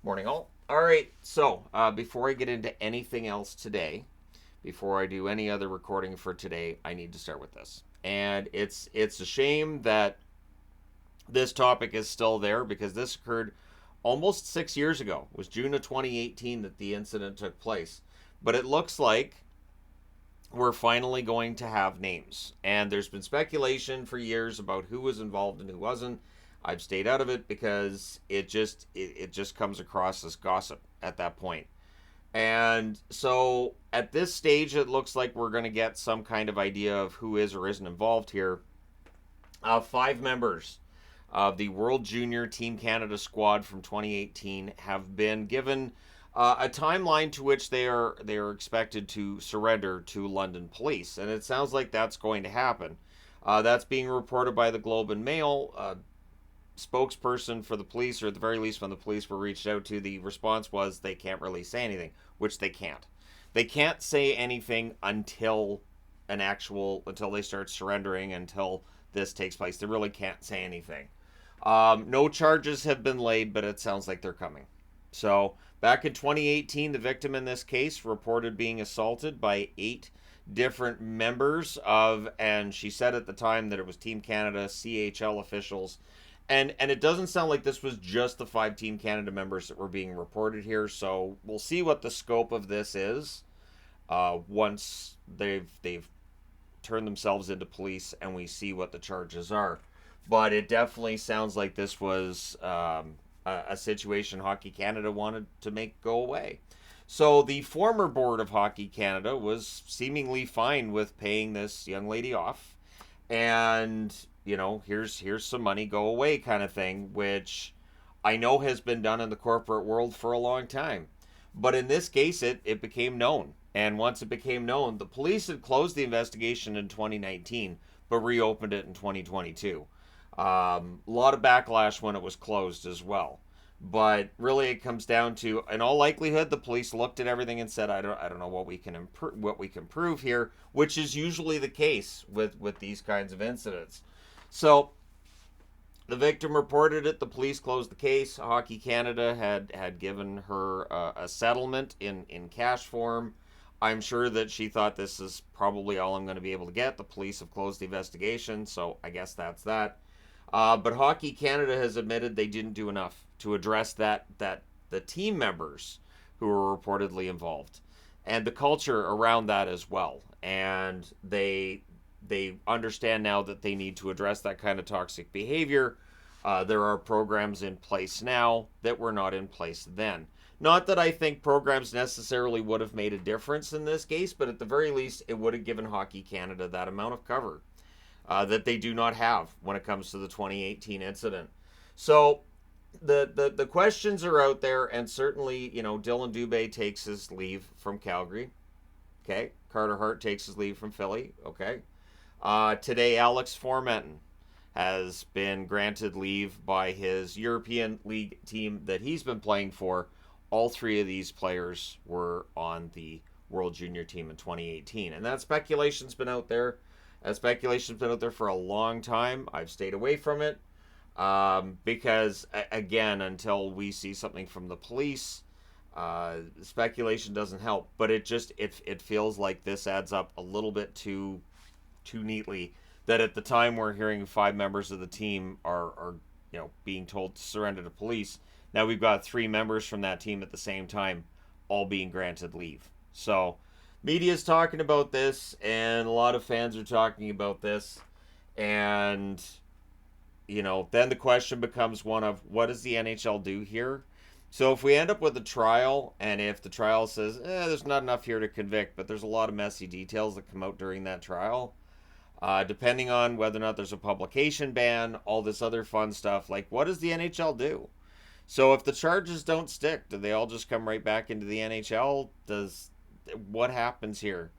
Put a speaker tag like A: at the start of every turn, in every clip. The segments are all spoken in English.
A: Morning, all. All right, so before I get into anything else today, before I do any other recording for today, I need to start with this. And it's a shame that this topic is still there because this occurred almost 6 years ago. It was June of 2018 that the incident took place. But it looks like we're finally going to have names. And there's been speculation for years about who was involved and who wasn't. I've stayed out of it because it just comes across as gossip at that point. And so at this stage, it looks like we're going to get some kind of idea of who is or isn't involved here. Five members of the World Junior Team Canada squad from 2018 have been given a timeline to which they are expected to surrender to London police, and it sounds like that's going to happen. That's being reported by the Globe and Mail. Spokesperson for the police, or at the very least, when the police were reached out to, the response was they can't really say anything, which they can't. They can't say anything until they start surrendering, until this takes place. They really can't say anything. No charges have been laid, but it sounds like they're coming. So, back in 2018, the victim in this case reported being assaulted by 8 different members of, and she said at the time that it was Team Canada, CHL officials, and it doesn't sound like this was just the 5 Team Canada members that were being reported here. So we'll see what the scope of this is once they've turned themselves into police and we see what the charges are. But it definitely sounds like this was a situation Hockey Canada wanted to make go away. So the former board of Hockey Canada was seemingly fine with paying this young lady off, and here's some money, go away kind of thing, which I know has been done in the corporate world for a long time. But in this case, it became known. And once it became known, the police had closed the investigation in 2019, but reopened it in 2022. A lot of backlash when it was closed as well. But really, it comes down to, in all likelihood, the police looked at everything and said, "I don't know what we can prove here," which is usually the case with these kinds of incidents. So the victim reported it. The police closed the case. Hockey Canada had given her a settlement in cash form. I'm sure that she thought, this is probably all I'm going to be able to get. The police have closed the investigation, so I guess that's that. But Hockey Canada has admitted they didn't do enough to address that the team members who were reportedly involved and the culture around that as well. And they understand now that they need to address that kind of toxic behavior. There are programs in place now that were not in place then. Not that I think programs necessarily would have made a difference in this case, but at the very least, it would have given Hockey Canada that amount of cover that they do not have when it comes to the 2018 incident. So the questions are out there, and certainly, Dylan Dubé takes his leave from Calgary. Okay. Carter Hart takes his leave from Philly. Okay. Today, Alex Formenton has been granted leave by his European League team that he's been playing for. All 3 of these players were on the World Junior team in 2018. And that speculation's been out there. That speculation's been out there for a long time. I've stayed away from it because, again, until we see something from the police, speculation doesn't help. But it feels like this adds up a little bit too neatly, that at the time we're hearing 5 members of the team are being told to surrender to police. Now we've got 3 members from that team at the same time all being granted leave. So media's talking about this, and a lot of fans are talking about this, and then the question becomes one of, what does the NHL do here? So if we end up with a trial, and if the trial says, there's not enough here to convict, but there's a lot of messy details that come out during that trial, depending on whether or not there's a publication ban, all this other fun stuff, like, what does the NHL do? So if the charges don't stick, do they all just come right back into the NHL? What happens here?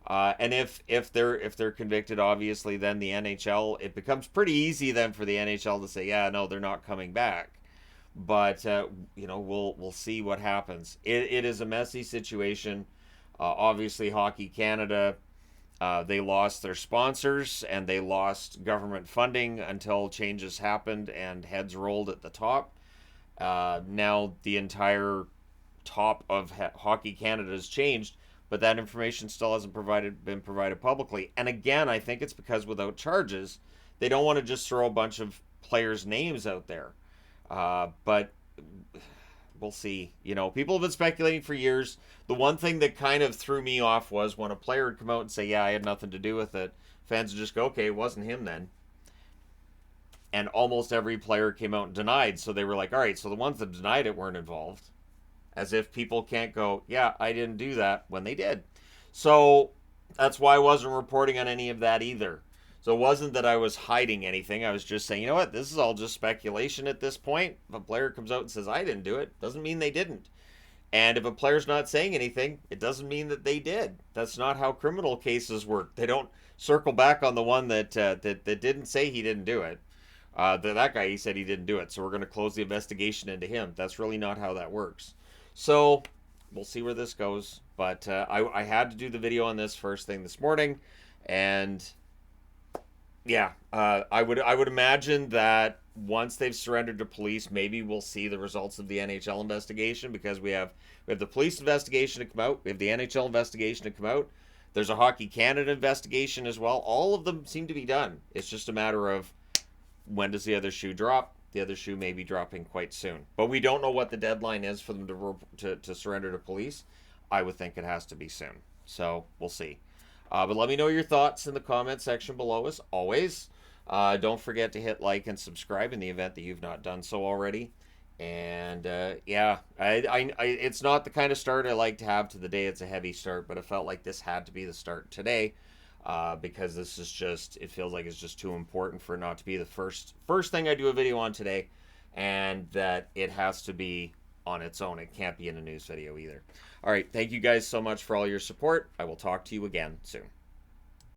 A: And if they're convicted, obviously, then the NHL, it becomes pretty easy then for the NHL to say, yeah, no, they're not coming back. But we'll see what happens. It is a messy situation. Obviously, Hockey Canada, they lost their sponsors and they lost government funding until changes happened and heads rolled at the top. Now the entire top of Hockey Canada has changed, but that information still hasn't been provided publicly. And again, I think it's because without charges, they don't want to just throw a bunch of players' names out there. But we'll see. You know, people have been speculating for years. The one thing that kind of threw me off was when a player would come out and say, "Yeah, I had nothing to do with it." Fans would just go, "Okay, it wasn't him then." And almost every player came out and denied. So they were like, "All right, so the ones that denied it weren't involved." As if people can't go, "Yeah, I didn't do that," when they did. So that's why I wasn't reporting on any of that either. So it wasn't that I was hiding anything. I was just saying, you know what, this is all just speculation at this point. If a player comes out and says, "I didn't do it," doesn't mean they didn't. And if a player's not saying anything, it doesn't mean that they did. That's not how criminal cases work. They don't circle back on the one that didn't say he didn't do it. That guy, he said he didn't do it, so we're going to close the investigation into him. That's really not how that works. So we'll see where this goes. But I had to do the video on this first thing this morning, and yeah, I would imagine that once they've surrendered to police, maybe we'll see the results of the NHL investigation, because we have the police investigation to come out, we have the NHL investigation to come out. There's a Hockey Canada investigation as well. All of them seem to be done. It's just a matter of when does the other shoe drop. The other shoe may be dropping quite soon, but we don't know what the deadline is for them to surrender to police. I would think it has to be soon, so we'll see. But let me know your thoughts in the comment section below, as always. Don't forget to hit like and subscribe in the event that you've not done so already. And yeah, it's not the kind of start I like to have to the day. It's a heavy start, but it felt like this had to be the start today, because this is just, it feels like it's just too important for it not to be the first thing I do a video on today, and that it has to be on its own. It can't be in a news video either. All right, thank you guys so much for all your support. I will talk to you again soon.